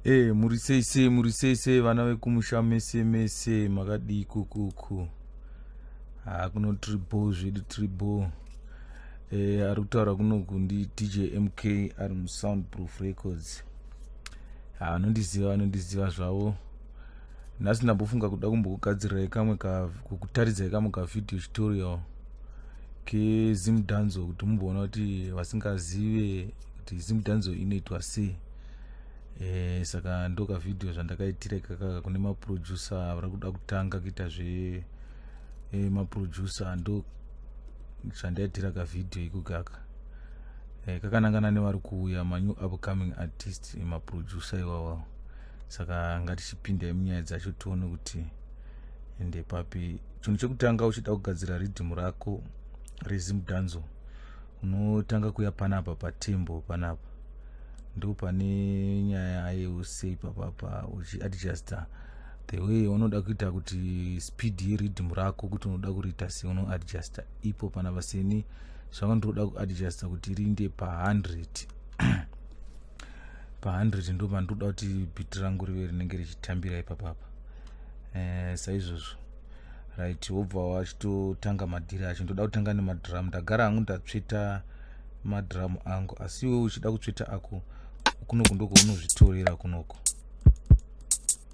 Murisei vana vekumusha mese makadi kuku. Kuno triple zvedu triple. Ari kutaura kunoku ndi DJ MK ari muSoundproof Records. Vanondiziva zvavo. Nhasi ndambofunga kuda kumbokugadzirirai kukutaridzai kamwe kavidhio tutorial keZimdancehall kuti mumboona kuti vasingazive kuti Zimdancehall inoitwa sei. Saka ndo kavidhio zvandakaitira ikaka kune maproducer vari kuda kutanga kuita maproducer ndo zvandaitira kavidhio ikukaka. Kakanangana nevari kuuya new upcoming artist maproducer iwawa. Saka ngatichipinda munyaya dzacho tione kuti ende papi. Chinhu chekutanga uchida kugadzira riddim rako reZimdancehall unotanga kuya panapa patembo panapa. Ndo pane nyaya yeusei papapa uchiadjusta the way unoda kuita kuti speed yeriddim rako kuti unoda kuriita sei unoadjusta ipo panapa seni zvakandoda kuadjusta kuti rinde pa100 pa100 ndo pandoda kuti beat rangu rive rinenge richitambira ipapapa. Saizvozvo right wobva wachitotanga madhiri acho. Ndoda kutanga nemadrum. Ndagara hangu ndatsveta madrum angu asi iwe uchida kutsveta ako kunoku ndoko unozvitorera kunoko.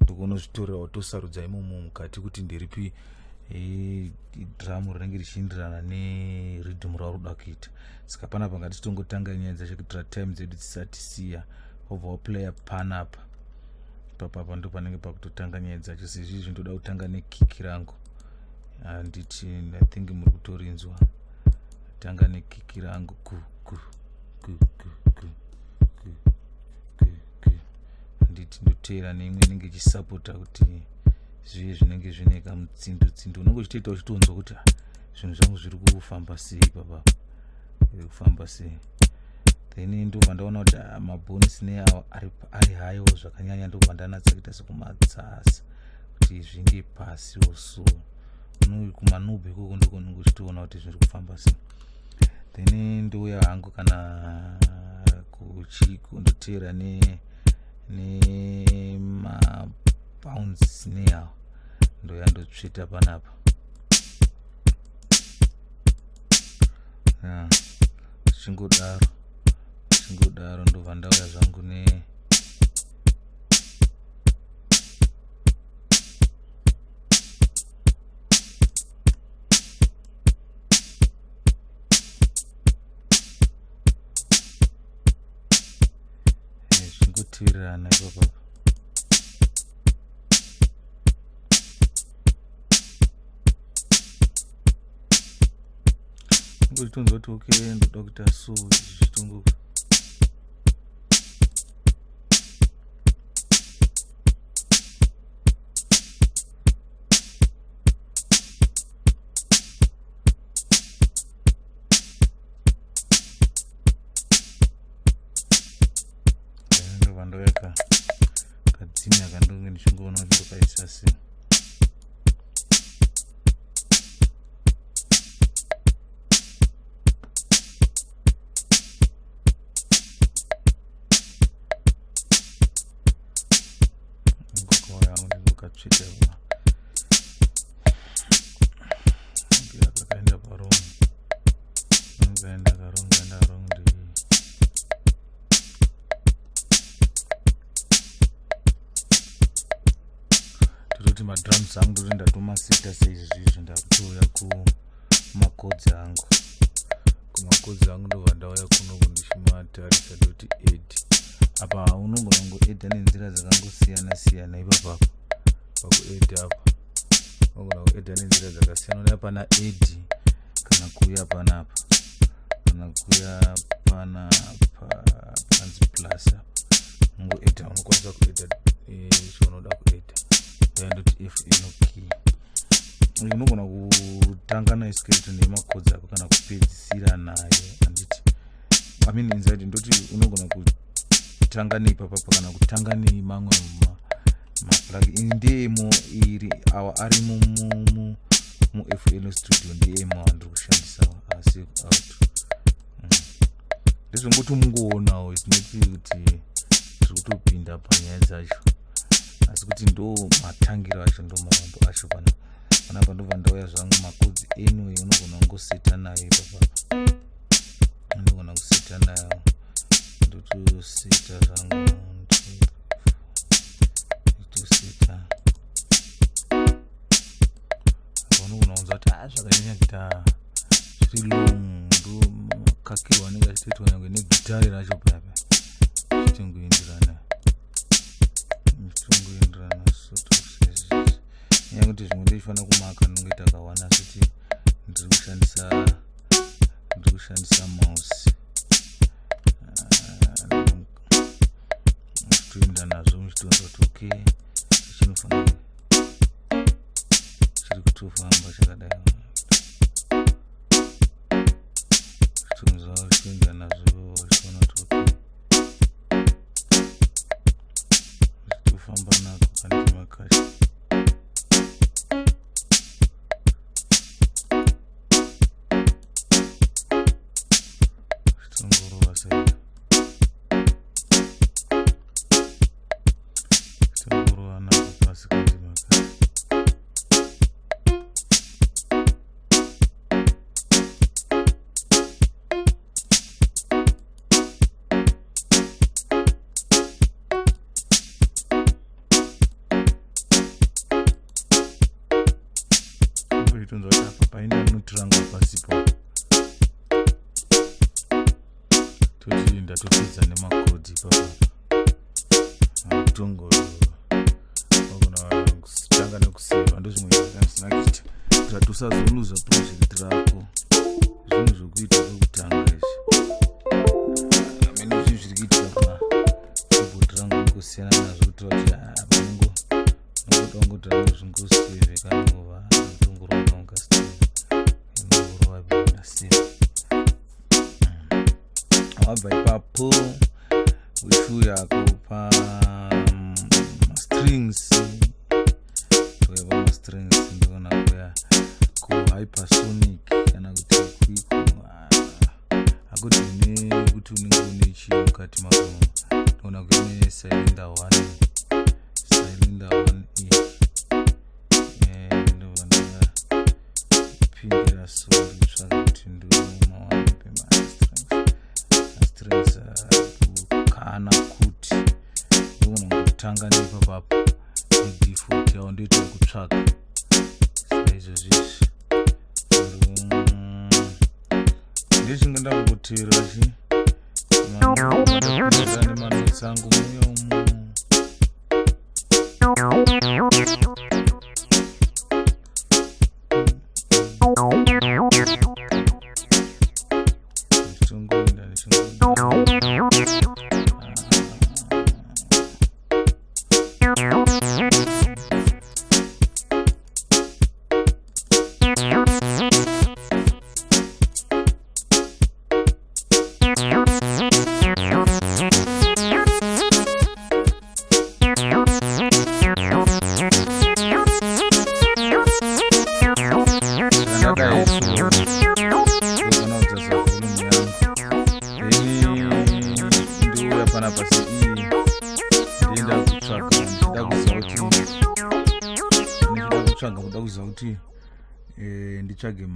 Ndoko unozvitorera wotosarudza imomo mukati kuti ndiripi drum rinenge richienderana neriddim rauri kuda kuita. Saka panapa ngatitongotanga nyaya dzacho kuitira time dzedu dzisati siya. Wobva waplaya panapa. Papapa ndo panenge pakutotanga nyaya dzacho. Sezvizvi ndoda kutanga nekiki rangu. Handiti I think muri kutorinzwa. Tanga nekiki rangu handiti ndotera neimwe inenge ichisapota kuti zviye zvinenge zvine kamutsindo. Unenge uchitoita uchitonzwa kuti zvinhu zvangu zviri kufamba sei papapa. Zviri kufamba sei. Then ndobva ndaona kuti mabhonisi neawo ari hayo zvakanyanya. Ndobva ndanatsa kuita sekumatsasa kuti zvinge pasi oso. Kumanubhe ikoko ndiko ndinenge uchitoona kuti zviri kufamba sei. Then ndouya hangu kana kundotera nemabounce neawo ndoya ndotsveta panapa. Chingodaro ndobva ndauya zvangu chingotirirana ipapapa. Ngochitonzwa kuti okay ndoda kuita so zvitongo. Ndoyaka kadzimya kandonge ndichingoona kuti ndokaisa sei. Ngokauya ndingokatsveta kakaenda parong kaenda karong kuti madrums angu ndoti ndatomaseta seizvizvi ndakutoya kumakodzi angu. Kumakodzi angu ndobva ndauya kunoku ndichimatarisa doti ed. Apa unogona kungoedha nenzira dzakangosiyana ipapapa. Pakuedha apa unogona kuedha nenzira dzakasiyana. Unoya pana ed kana kuya panapa kana kuya panapa panzi plus apa. Ungoedha unokwanisa kuedha chaunoda kuedha. Ndoti if inokey unogona kutanga nayo skeleto nemakodzi ako kana kupedzisira nayo. Handiti inside ndoti unogona kutanga neipapapa kana kutanga nemamwe maplug indemo iri awa ari muFL studio ndemo andiri kushandisa asi out. Ndizvongoti mungoonawo isinoti kuti tiri kutopinda panyaya dzacho, asi kuti ndo matangiro acho ndo marambo acho panapa ndobva ndauya zvangu makodzi anyway unogona kungoseta nayo ipapa, unogona kuseta nayo ndotoseta zvangu ndotoseta apa unogona kunzwa kuti zvakanyanya kuita zviri long ndo makakirwa anenge achitoitwa nyange negitari racho payapa zvichitoenderana nyaya kuti zvimwe ndichifanira kumaka ndingoita kawana kuti ndiri kushandisa mouse zvitoenda nazvo muchitoona kuti okay chinofanira chiri kutofamba chakadai zvitonzwa zvichienda nazvo vachiona kuti okay zvitofamba nako kandima kacho zvitongorova sai zvitongorova nako pasi kandima kacho zvitonzwa kuti apa paine anotiranga pasipo toti ndatopedza nemakodhi papa tongorova wagona kutanga nekuseva ndozvimwe zvisina kuita kuti usazoluza project rako zvinhu zvokuita kwekutanga izvi amene zvinhu zviri kuitika pakibhodi rangu ngosiyana nazvo kuitira kuti panongoda zvingoseve kanova tongorova kaungasitongorova bionaseva wabva ipapo uchiuyako pamastrings toyava mastrings ndiona kuya kuhypersonic kana kuti kwiko akudine kuti unenge une chii mukati mako ndoona kuine cylinder 1 ndobva ndapindira so nditsvaka kuti ndomawana pemastrings kana kuti ndogona kutanga neipapapo nedefault yavo ndoita kutsvaga saizvozvizvi ndechingandambotera chi nemanotsi angu muya umo kuda kuziva kuti nditsvage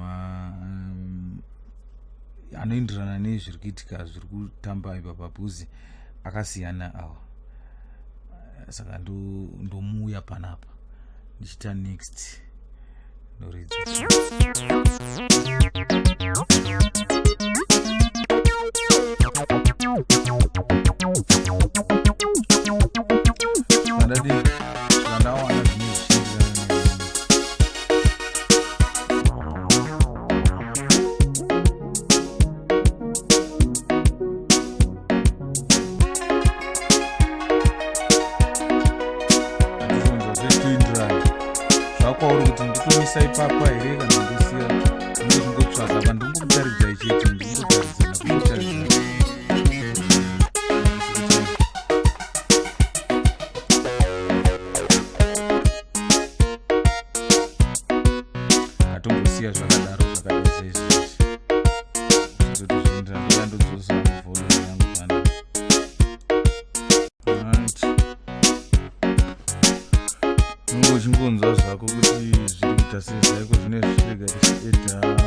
anoenderana nezviri kuitika zviri kutamba ipapa bhuzi akasiyana awa saka ndomuuya panapa ndichita next noridza andadi zvandawana zvine zvakwauri kuti nditomisa ipapa here kana ndisiya ndozvingotsvaga apa ndingokutaridza ichete ndingotaridzana atombosiya zvakadaro zvakadai saizvizvi kuti zvindoenda ndoya ndodzosa volume yangu pana uchingonzwa zvako kuti zviri kuita sei zvaiko zvine zvichirega tichiedha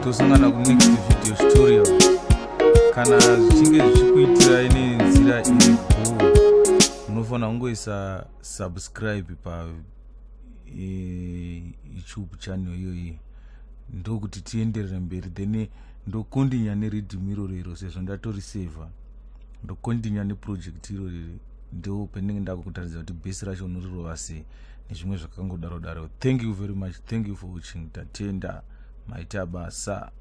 tosangana kunext video tutorial. Kana zvichinge zvichikuitirai nenzira iri go, unofanira kungoisa subscribe pa YouTube channel iyoyi, ndokuti tienderere mberi. Then ndokondinya neRiddim irorero sezvo ndatoriseva, ndokondinya neproject irorero, ndo penenge ndakutaridza kuti base racho unorirova sei nezvimwe zvakangodaro daro. Thank you very much. Thank you for watching. Tatenda maita basa.